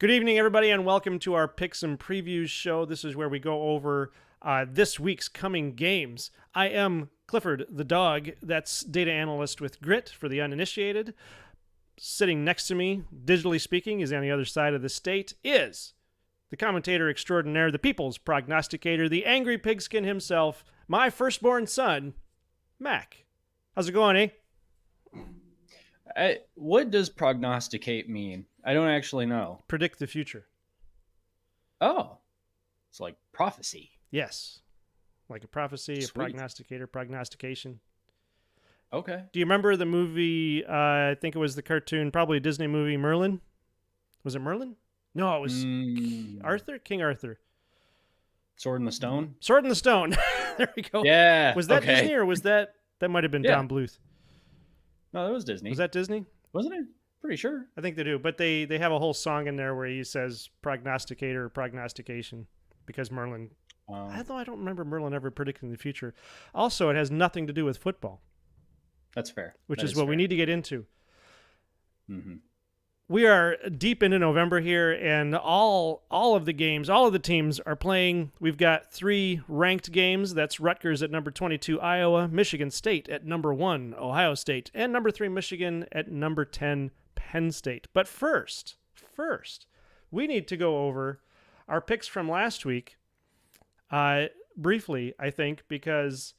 Good evening, everybody, and welcome to our Picks and Previews show. This is where we go over this week's coming games. I am Clifford, the dog. That's data analyst with Grit for the uninitiated. Sitting next to me, digitally speaking, is on the other side of the state, is the commentator extraordinaire, the people's prognosticator, the angry pigskin himself, my firstborn son, Mac. How's it going, eh? What does prognosticate mean? I don't actually know. Predict the future. Oh, it's like prophecy. Yes. Like a prophecy, Sweet. A prognosticator, prognostication. Okay. Do you remember the movie, I think it was the cartoon, probably a Disney movie, Merlin? Was it Merlin? No, it was Arthur? King Arthur. Sword in the Stone? Sword in the Stone. There we go. Yeah. Was that okay. Disney or was that might have been Don Bluth? No, that was Disney. Was that Disney? Wasn't it? Pretty sure. I think they do, but they have a whole song in there where he says prognosticator or prognostication because Merlin. Although I don't remember Merlin ever predicting the future. Also, it has nothing to do with football. That's fair. Which is what we need to get into. Mm-hmm. We are deep into November here, and all of the games, all of the teams are playing. We've got 3 ranked games. That's Rutgers at number 22, Iowa, Michigan State at number 1, Ohio State, and number 3, Michigan at number 10, Penn State. But first, we need to go over our picks from last week briefly, I think, because,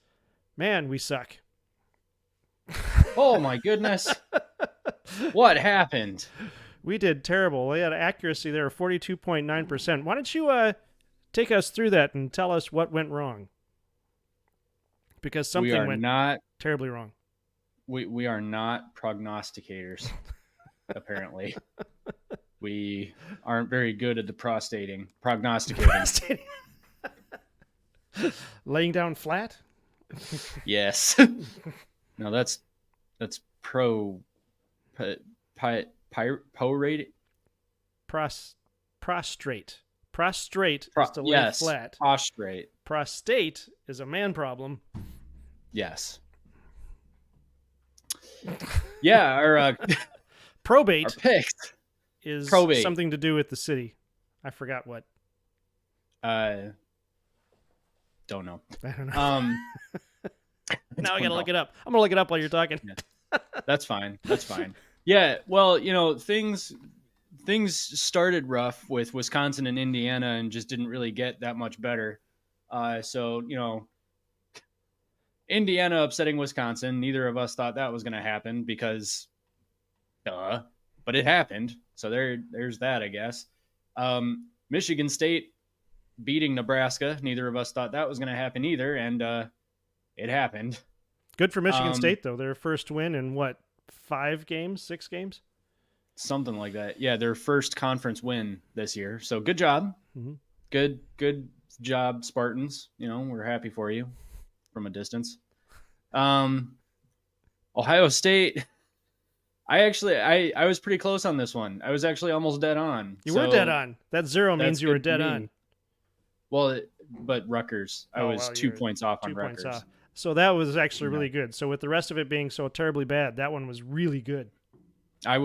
man, we suck. Oh, my goodness. What happened? We did terrible. We had accuracy there of 42.9%. Why don't you take us through that and tell us what went wrong? Because something went terribly wrong. We are not prognosticators, apparently. We aren't very good at the prognosticating. Laying down flat? Yes. No, that's prostrate. Prostrate is to lay flat. Prostrate. Prostate is a man problem. Yes. Yeah, our probate our picks is something to do with the city. I forgot what. Don't know. I don't know. Now I gotta look it up. I'm gonna look it up while you're talking. Yeah. That's fine. Yeah, well, things started rough with Wisconsin and Indiana and just didn't really get that much better. So, Indiana upsetting Wisconsin, neither of us thought that was going to happen because, but it happened. So there's that, I guess. Michigan State beating Nebraska, neither of us thought that was going to happen either, and it happened. Good for Michigan State, though. Their first win in, 6 games? Something like that. Yeah, their first conference win this year. So good job. Mm-hmm. Good job, Spartans. We're happy for you from a distance. Ohio State. I was pretty close on this one. I was actually almost dead on. You were dead on. That 0 means you were dead on. Well, but Rutgers. I was 2 points off on Rutgers. Points off. So that was actually really good. So with the rest of it being so terribly bad, that one was really good. I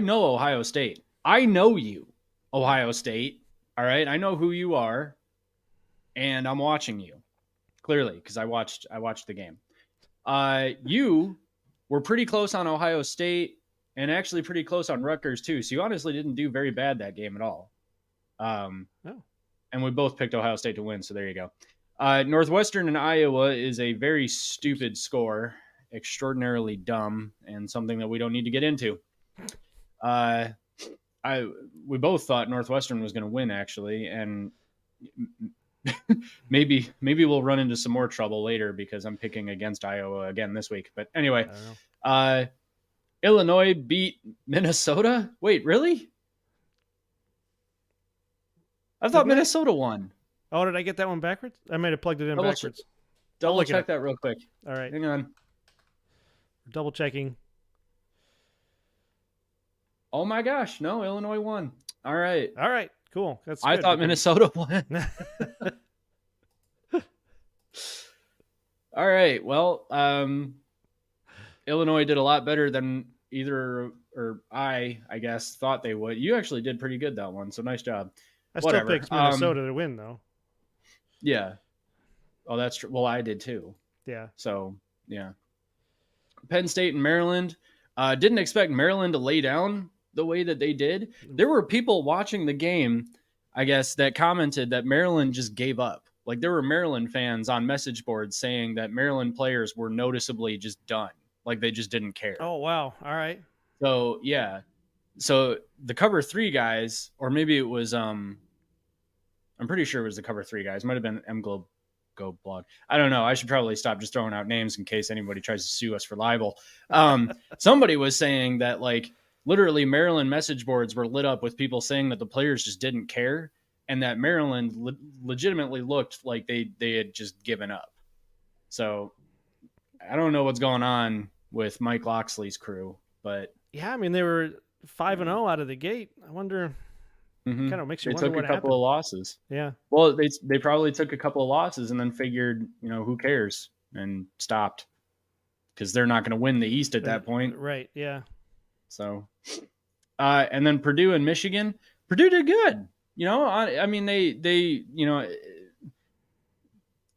know Ohio State. I know you, Ohio State. All right. I know who you are. And I'm watching you clearly because I watched the game. You were pretty close on Ohio State and actually pretty close on Rutgers too. So you honestly didn't do very bad that game at all. And we both picked Ohio State to win. So there you go. Northwestern and Iowa is a very stupid score, extraordinarily dumb, and something that we don't need to get into. We both thought Northwestern was going to win, actually, and maybe we'll run into some more trouble later because I'm picking against Iowa again this week. But anyway, Illinois beat Minnesota. Wait, really? I thought Minnesota won. Oh, did I get that one backwards? I might have plugged it in backwards. Double check that real quick. All right. Hang on. Double checking. Oh my gosh. No, Illinois won. All right. Cool. That's I good. thought Minnesota won. All right. Well, Illinois did a lot better than either I guess, thought they would. You actually did pretty good that one, so nice job. I still Whatever. picked Minnesota to win, though. Yeah. Oh, that's true. Well, I did too. Yeah. So yeah. Penn State and Maryland. Didn't expect Maryland to lay down the way that they did. There were people watching the game, I guess, that commented that Maryland just gave up. Like there were Maryland fans on message boards saying that Maryland players were noticeably just done. Like they just didn't care. Oh, wow. All right. So yeah. So the cover 3 guys, or maybe it was I'm pretty sure it was the cover 3 guys. Might have been M Globe Go blog. I don't know. I should probably stop just throwing out names in case anybody tries to sue us for libel. Somebody was saying that like literally Maryland message boards were lit up with people saying that the players just didn't care and that Maryland legitimately looked like they had just given up. So I don't know what's going on with Mike Loxley's crew, but yeah, I mean they were 5-0 out of the gate. I wonder. Kind of makes you wonder what happened. They took a couple of losses. Yeah. Well, they probably took a couple of losses and then figured, who cares, and stopped because they're not going to win the East at that point. Right. Yeah. So, and then Purdue and Michigan. Purdue did good. I mean, they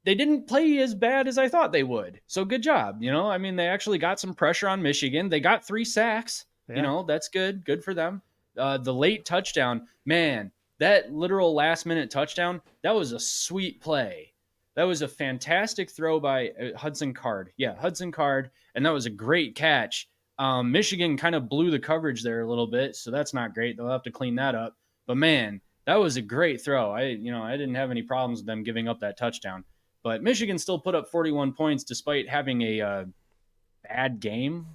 didn't play as bad as I thought they would. So good job. I mean, they actually got some pressure on Michigan. They got 3 sacks. Yeah. That's good. Good for them. The late touchdown, man, that literal last minute touchdown, that was a sweet play. That was a fantastic throw by Hudson Card. Yeah, Hudson Card. And that was a great catch. Michigan kind of blew the coverage there a little bit, so that's not great. They'll have to clean that up. But man, that was a great throw. I didn't have any problems with them giving up that touchdown. But Michigan still put up 41 points despite having a bad game.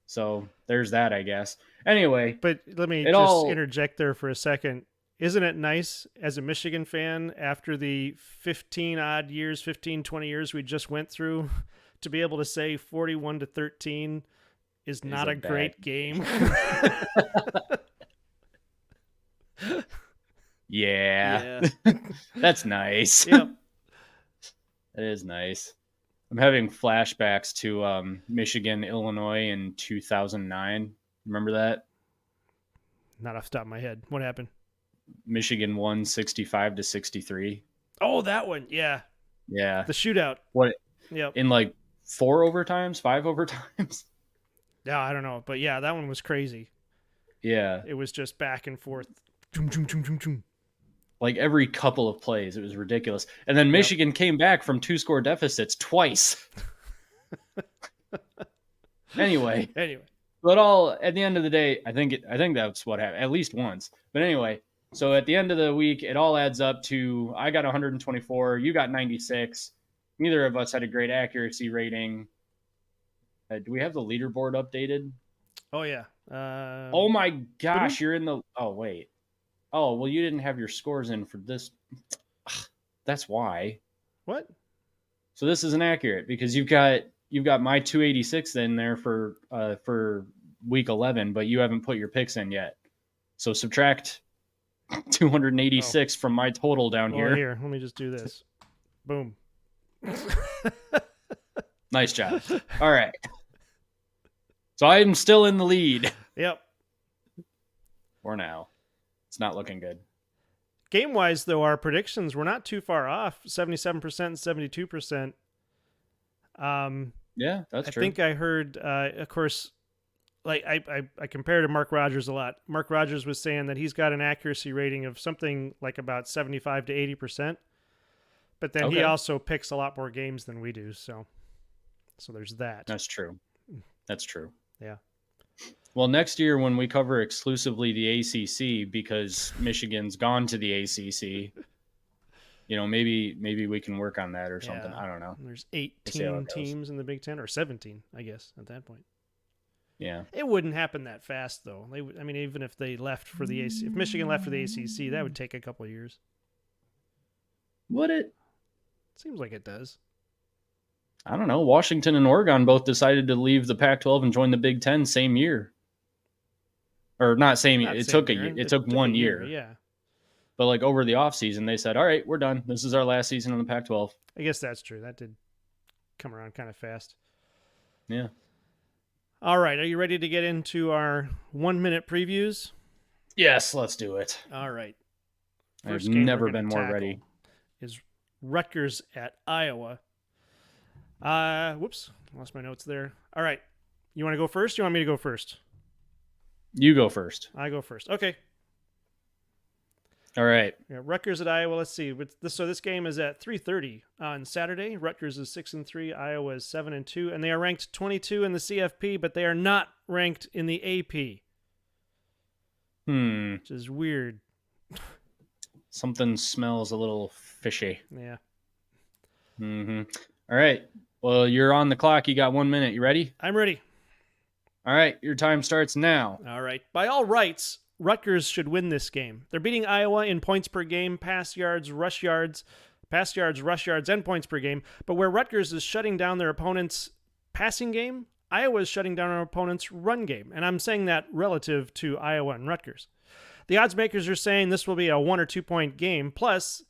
So there's that, I guess. Anyway. But let me just interject there for a second. Isn't it nice as a Michigan fan after the 15, 20 years we just went through to be able to say 41-13 is not a great game? Yeah. That's nice. Yep. That is nice. I'm having flashbacks to Michigan, Illinois in 2009. Remember that? Not off the top of my head. What happened? Michigan won 65-63. Oh, that one. Yeah. Yeah. The shootout. What? Yep. In like 4 overtimes, 5 overtimes? Yeah, I don't know. But yeah, that one was crazy. Yeah. It was just back and forth. Like every couple of plays. It was ridiculous. And then Michigan came back from 2-score deficits twice. Anyway. But at the end of the day, I think that's what happened, at least once. But anyway, so at the end of the week, it all adds up to I got 124, you got 96. Neither of us had a great accuracy rating. Do we have the leaderboard updated? Oh, yeah. Oh, my gosh, you're in the... Oh, wait. Oh, well, you didn't have your scores in for this. That's why. What? So this isn't accurate because you've got my 286 in there for week 11, but you haven't put your picks in yet. So subtract 286 from my total down here. Here, let me just do this. Boom. Nice job. All right. So I'm still in the lead. Yep. For now. It's not looking good. Game-wise, though, our predictions were not too far off. 77% and 72%. Yeah, that's true. I think I heard, of course, like I compare to Mark Rogers a lot. Mark Rogers was saying that he's got an accuracy rating of something like about 75 to 80%. But then he also picks a lot more games than we do. So there's that. That's true. Yeah. Well, next year when we cover exclusively the ACC because Michigan's gone to the ACC, maybe we can work on that or something. I don't know. There's 18 teams in the Big Ten, or 17, I guess, at that point. Yeah. It wouldn't happen that fast, though. Even if they left for the ACC, if Michigan left for the ACC, that would take a couple of years. Would it? Seems like it does. I don't know. Washington and Oregon both decided to leave the Pac-12 and join the Big Ten same year. Or not same year. It took 1 year. Yeah. But like over the offseason, they said, all right, we're done. This is our last season in the Pac-12. I guess that's true. That did come around kind of fast. Yeah. All right, are you ready to get into our 1 minute previews? Yes, let's do it. All right. I've First game we're never going to been more ready. tackle is Rutgers at Iowa. Whoops, lost my notes there. All right, you want to go first? You want me to go first? You go first. I go first. Okay. All right. Yeah, Rutgers at Iowa. Let's see. So this game is at 3:30 on Saturday. Rutgers is 6-3. Iowa is 7-2, and they are ranked 22 in the CFP, but they are not ranked in the AP. Which is weird. Something smells a little fishy. Yeah. All right. Well, you're on the clock. You got 1 minute. You ready? I'm ready. All right. Your time starts now. All right. By all rights, Rutgers should win this game. They're beating Iowa in points per game, pass yards, rush yards, and points per game. But where Rutgers is shutting down their opponent's passing game, Iowa is shutting down our opponent's run game. And I'm saying that relative to Iowa and Rutgers. The odds makers are saying this will be a 1 or 2 point game. Plus,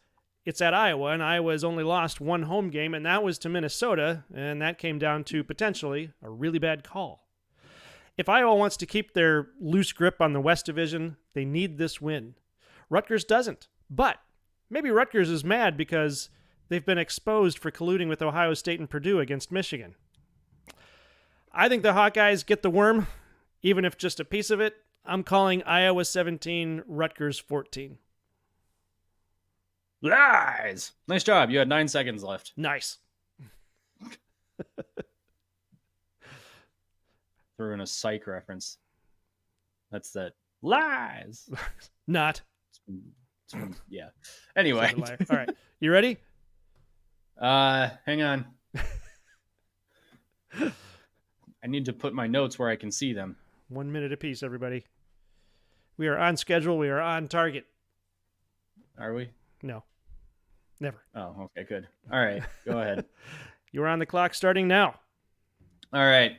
it's at Iowa, and Iowa has only lost one home game, and that was to Minnesota, and that came down to potentially a really bad call. If Iowa wants to keep their loose grip on the West Division, they need this win. Rutgers doesn't. But maybe Rutgers is mad because they've been exposed for colluding with Ohio State and Purdue against Michigan. I think the Hawkeyes get the worm, even if just a piece of it. I'm calling Iowa 17, Rutgers 14. Lies. Nice job. You had 9 seconds left. Nice. Threw in a psych reference. That's that. Lies. Not. Yeah. Anyway. All right. You ready? Hang on. I need to put my notes where I can see them. 1 minute apiece, everybody. We are on schedule. We are on target. Are we? No. Never. Oh, okay, good. All right, go ahead. You're on the clock starting now. All right.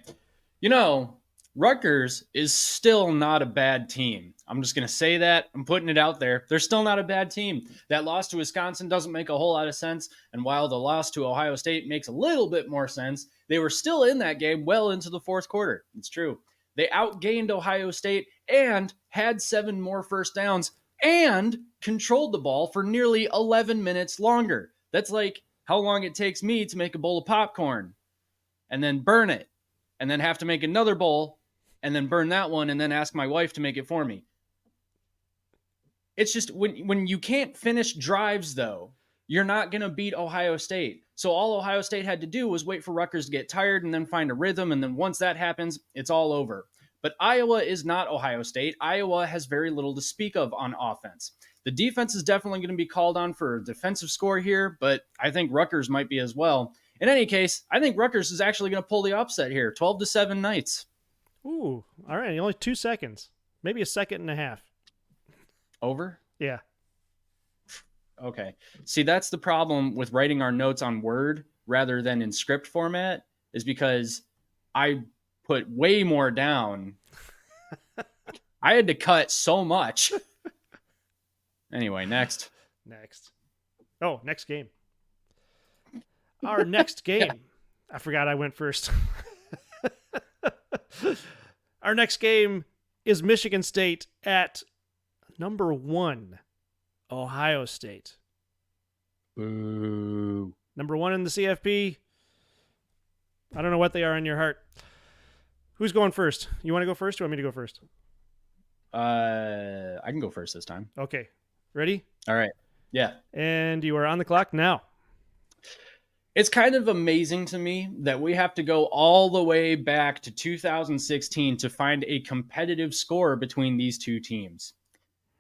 You know, Rutgers is still not a bad team. I'm just going to say that. I'm putting it out there. They're still not a bad team. That loss to Wisconsin doesn't make a whole lot of sense. And while the loss to Ohio State makes a little bit more sense, they were still in that game well into the fourth quarter. It's true. They outgained Ohio State and had 7 more first downs and controlled the ball for nearly 11 minutes longer. That's like how long it takes me to make a bowl of popcorn and then burn it and then have to make another bowl and then burn that one and then ask my wife to make it for me. It's just when you can't finish drives, though, you're not going to beat Ohio State. So all Ohio State had to do was wait for Rutgers to get tired and then find a rhythm. And then once that happens, it's all over. But Iowa is not Ohio State. Iowa has very little to speak of on offense. The defense is definitely going to be called on for a defensive score here, but I think Rutgers might be as well. In any case, I think Rutgers is actually going to pull the upset here. 12-7 Knights. Ooh, all right. Only 2 seconds. Maybe a second and a half. Over? Yeah. Okay. See, that's the problem with writing our notes on Word rather than in script format, is because I put way more down. I had to cut so much. Anyway, next. Oh, next game. Our next game. Yeah. I forgot I went first. Our next game is Michigan State at number 1, Ohio State. Boo. Number 1 in the CFP. I don't know what they are in your heart. Who's going first? You want to go first or want me to go first? I can go first this time. Okay. Ready? All right. Yeah. And you are on the clock now. It's kind of amazing to me that we have to go all the way back to 2016 to find a competitive score between these two teams.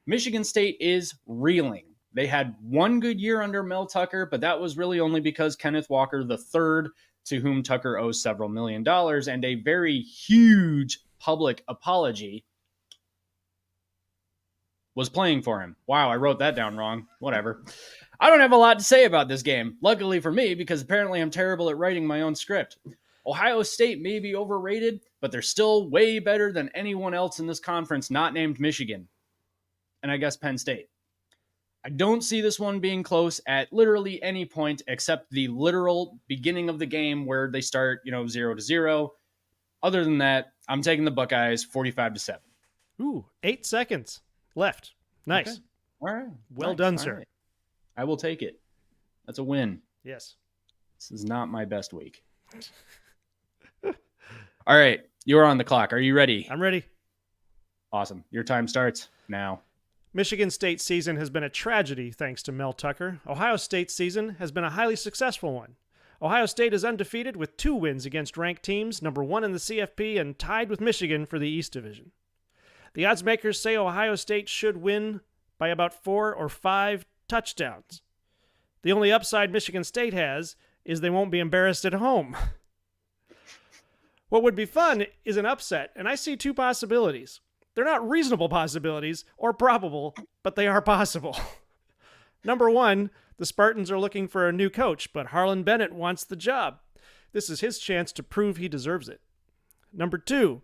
Michigan State is reeling. They had one good year under Mel Tucker, but that was really only because Kenneth Walker III, to whom Tucker owes several $1 million, and a very huge public apology, was playing for him. Wow, I wrote that down wrong. Whatever. I don't have a lot to say about this game. Luckily for me, because apparently I'm terrible at writing my own script. Ohio State may be overrated, but they're still way better than anyone else in this conference not named Michigan. And I guess Penn State. I don't see this one being close at literally any point except the literal beginning of the game where they start, 0-0. Other than that, I'm taking the Buckeyes 45-7. Ooh, 8 seconds left. Nice. Okay. All right. Well Nice. done, All sir. right. I will take it. That's a win. Yes. This is not my best week. All right. You're on the clock. Are you ready? I'm ready. Awesome. Your time starts now. Michigan State's season has been a tragedy thanks to Mel Tucker. Ohio State's season has been a highly successful one. Ohio State is undefeated with 2 wins against ranked teams, number 1 in the CFP, and tied with Michigan for the East Division. The odds makers say Ohio State should win by about 4 or 5 touchdowns. The only upside Michigan State has is they won't be embarrassed at home. What would be fun is an upset, and I see 2 possibilities. They're not reasonable possibilities or probable, but they are possible. Number 1, the Spartans are looking for a new coach, but Harlan Bennett wants the job. This is his chance to prove he deserves it. Number 2,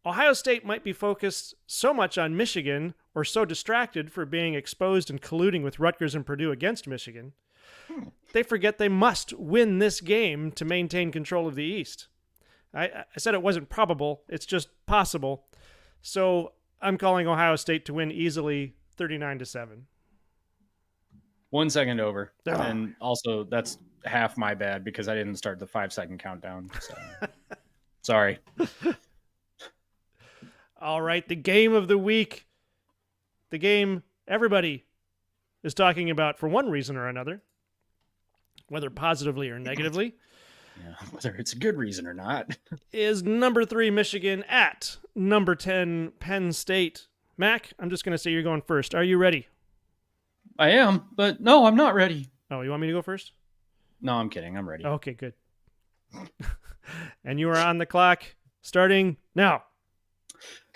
Ohio State might be focused so much on Michigan or so distracted for being exposed and colluding with Rutgers and Purdue against Michigan, they forget they must win this game to maintain control of the East. I said it wasn't probable, it's just possible. So I'm calling Ohio State to win easily 39-7. 1 second over. Ugh. And also, that's half my bad because I didn't start the 5-second countdown. So. Sorry. All right, the game of the week. The game everybody is talking about for one reason or another, whether positively or negatively, Yeah, whether it's a good reason or not. is number 3 Michigan at number 10 Penn State. Mac, I'm just going to say you're going first. Are you ready? I am, but no, I'm not ready. Oh, you want me to go first? No, I'm kidding. I'm ready. Okay, good. And you are on the clock starting now.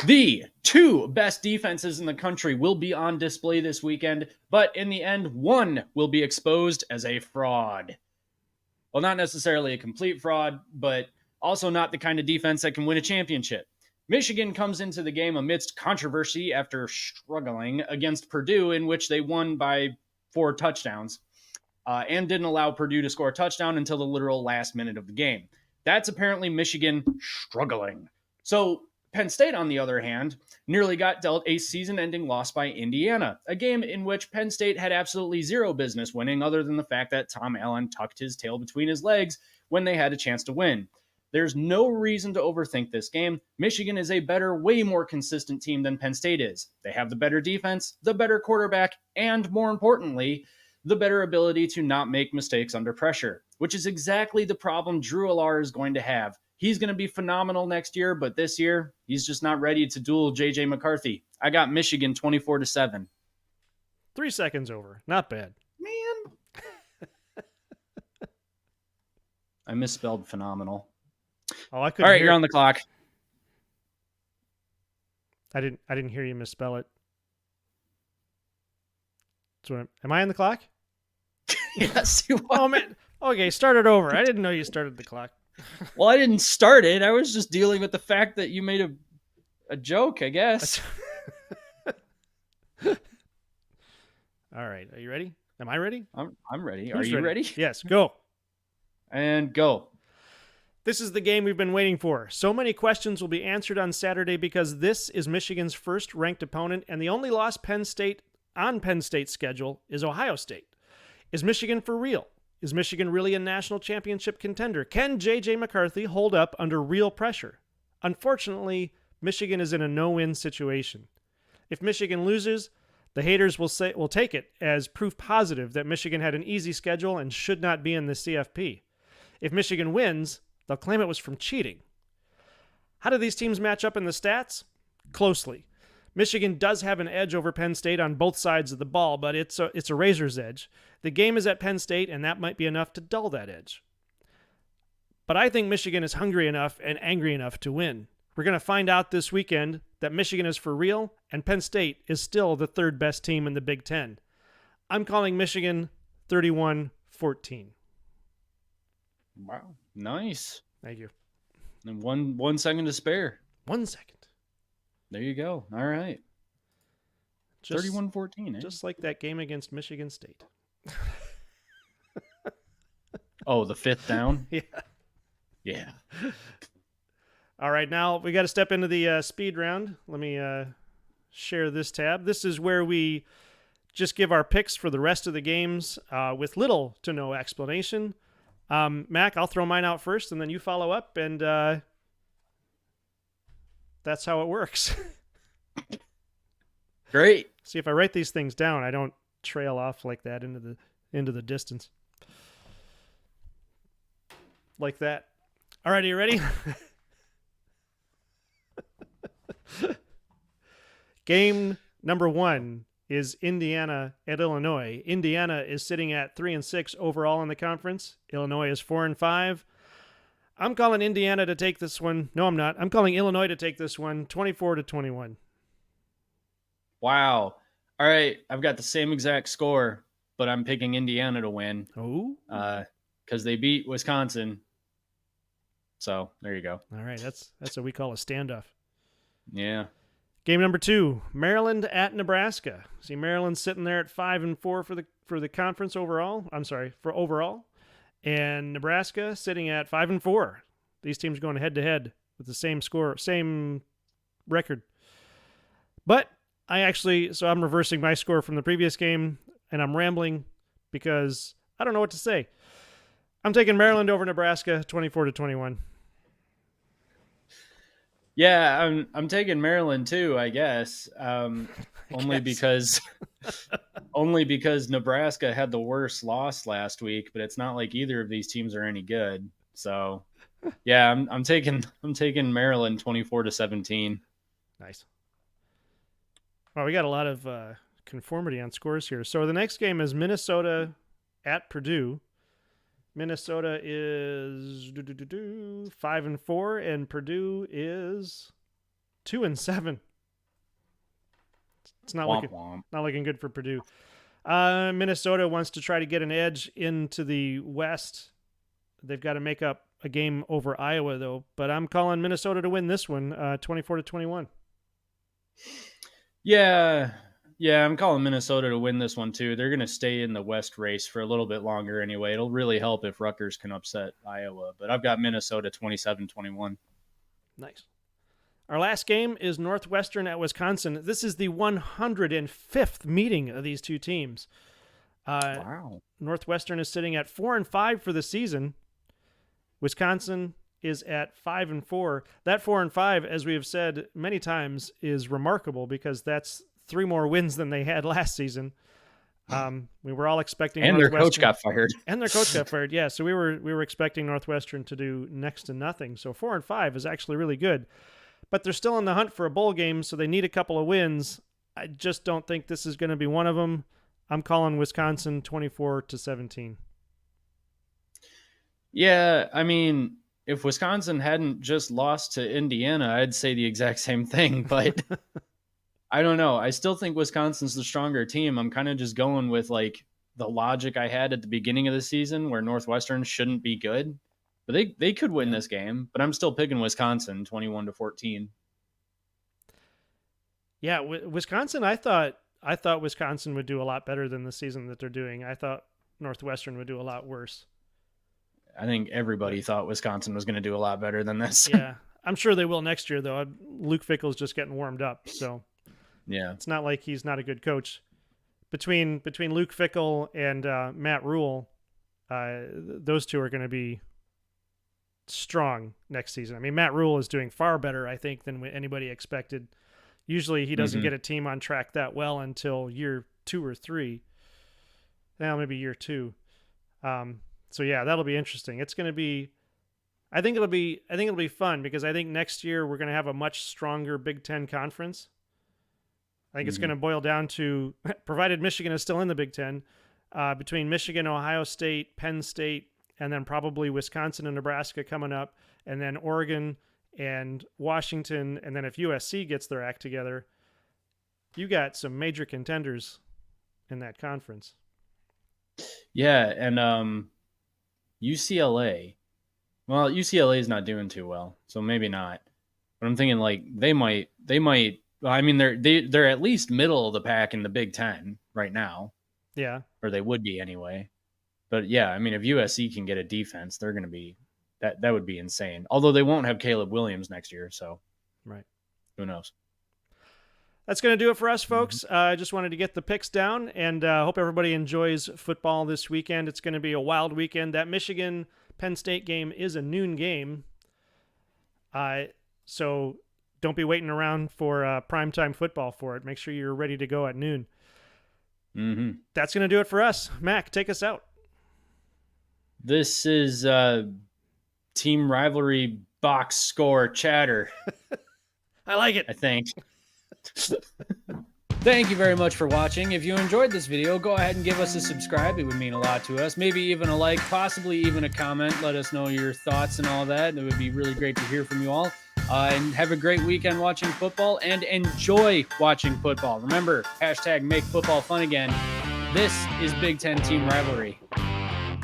The 2 best defenses in the country will be on display this weekend, but in the end, one will be exposed as a fraud. Well, not necessarily a complete fraud, but also not the kind of defense that can win a championship. Michigan comes into the game amidst controversy after struggling against Purdue, in which they won by 4 touchdowns, and didn't allow Purdue to score a touchdown until the literal last minute of the game. That's apparently Michigan struggling. So Penn State, on the other hand, nearly got dealt a season-ending loss by Indiana, a game in which Penn State had absolutely zero business winning other than the fact that Tom Allen tucked his tail between his legs when they had a chance to win. There's no reason to overthink this game. Michigan is a better, way more consistent team than Penn State is. They have the better defense, the better quarterback, and more importantly, the better ability to not make mistakes under pressure, which is exactly the problem Drew Allar is going to have. He's going to be phenomenal next year, but this year, he's just not ready to duel J.J. McCarthy. I got Michigan 24-7. 3 seconds over. Not bad. Man. I misspelled phenomenal. Oh, I couldn't All right, hear you're it. on the clock. I didn't hear you misspell it. So am I on the clock? Yes, you are. Oh man. Okay, start it over. I didn't know you started the clock. Well, I didn't start it. I was just dealing with the fact that you made a joke, I guess. All right, are you ready? Am I ready? I'm ready. Who's Are you ready? Yes, go. And go. This is the game we've been waiting for. So many questions will be answered on Saturday because this is Michigan's first ranked opponent, and the only loss Penn State on Penn State's schedule is Ohio State. Is Michigan for real? Is Michigan really a national championship contender? Can J.J. McCarthy hold up under real pressure? Unfortunately, Michigan is in a no-win situation. If Michigan loses, the haters will take it as proof positive that Michigan had an easy schedule and should not be in the CFP. If Michigan wins, they'll claim it was from cheating. How do these teams match up in the stats? Closely. Michigan does have an edge over Penn State on both sides of the ball, but it's a razor's edge. The game is at Penn State, and that might be enough to dull that edge. But I think Michigan is hungry enough and angry enough to win. We're going to find out this weekend that Michigan is for real, and Penn State is still the 3rd best team in the Big Ten. I'm calling Michigan 31-14. Wow. Nice. Thank you. And 1 second to spare. 1 second. There you go. All right. 31-14, eh? Just like that game against Michigan State. Oh, the 5th down? Yeah. Yeah. All right, now we got to step into the speed round. Let me share this tab. This is where we just give our picks for the rest of the games with little to no explanation. Mac, I'll throw mine out first, and then you follow up, and that's how it works. Great. See, if I write these things down, I don't trail off like that into the distance. Like that. All right, are you ready? Game number 1 is Indiana at Illinois. Indiana is sitting at 3-6 overall in the conference. Illinois is 4-5. I'm calling Indiana to take this one. No, I'm not. I'm calling Illinois to take this one, 24-21. Wow. All right, I've got the same exact score, but I'm picking Indiana to win. Oh, because they beat Wisconsin. So there you go. all right. That's what we call a standoff. Yeah. Game number 2, Maryland at Nebraska. See, Maryland's sitting there at 5-4 for the conference overall. I'm sorry, for overall, and Nebraska sitting at 5-4. These teams going head to head with the same score, same record. But I'm reversing my score from the previous game, and I'm rambling because I don't know what to say. I'm taking Maryland over Nebraska, 24-21. Yeah, I'm taking Maryland too, I guess. Only because Nebraska had the worst loss last week, but it's not like either of these teams are any good. So, yeah, I'm taking Maryland 24-17. Nice. Well, we got a lot of conformity on scores here. So the next game is Minnesota at Purdue. Minnesota is 5-4, and Purdue is 2-7. It's not looking good for Purdue. Minnesota wants to try to get an edge into the West. They've got to make up a game over Iowa, though. But I'm calling Minnesota to win this one, 24-21. Yeah, I'm calling Minnesota to win this one too. They're going to stay in the West race for a little bit longer anyway. It'll really help if Rutgers can upset Iowa, but I've got Minnesota 27-21. Nice. Our last game is Northwestern at Wisconsin. This is the 105th meeting of these two teams. Wow. Northwestern is sitting at 4-5 for the season. Wisconsin is at 5-4. That 4-5, as we have said many times, is remarkable because that's 3 more wins than they had last season. We were all expecting, and their coach got fired. And their coach got fired. Yeah, so we were expecting Northwestern to do next to nothing. So 4-5 is actually really good, but they're still in the hunt for a bowl game, so they need a couple of wins. I just don't think this is going to be one of them. I'm calling Wisconsin 24-17. Yeah, I mean, if Wisconsin hadn't just lost to Indiana, I'd say the exact same thing, but I don't know. I still think Wisconsin's the stronger team. I'm kind of just going with like the logic I had at the beginning of the season where Northwestern shouldn't be good, but they could win this game, but I'm still picking Wisconsin 21-14. Yeah, Wisconsin, I thought Wisconsin would do a lot better than the season that they're doing. I thought Northwestern would do a lot worse. I think everybody thought Wisconsin was going to do a lot better than this. Yeah, I'm sure they will next year, though. Luke Fickell's just getting warmed up, so yeah, it's not like he's not a good coach. Between Luke Fickell and Matt Rule, those two are going to be strong next season. I mean, Matt Rule is doing far better, I think, than anybody expected. Usually he doesn't get a team on track that well until year 2 or 3. Now maybe year 2. So yeah, that'll be interesting. It's going to be, I think it'll be fun because I think next year we're going to have a much stronger Big Ten conference. I think it's going to boil down to, provided Michigan is still in the Big Ten, between Michigan, Ohio State, Penn State, and then probably Wisconsin and Nebraska coming up, and then Oregon and Washington, and then if USC gets their act together, you got some major contenders in that conference. Yeah, and UCLA. Well, UCLA is not doing too well, so maybe not. But I'm thinking like they might. I mean, they're at least middle of the pack in the Big Ten right now. Yeah, or they would be anyway. But yeah, I mean, if USC can get a defense, they're going to be That would be insane. Although they won't have Caleb Williams next year, so Right. who knows? That's going to do it for us, folks. I just wanted to get the picks down, and hope everybody enjoys football this weekend. It's going to be a wild weekend. That Michigan-Penn State game is a noon game, so don't be waiting around for primetime football for it. Make sure you're ready to go at noon. Mm-hmm. That's going to do it for us. Mac, take us out. This is team rivalry box score chatter. I like it. I think. Thank you very much for watching. If you enjoyed this video, go ahead and give us a subscribe. It would mean a lot to us. Maybe even a like, possibly even a comment. Let us know your thoughts and all that. It would be really great to hear from you all. And have a great weekend watching football and enjoy watching football. Remember, #make football fun again. This is Big Ten Team Rivalry.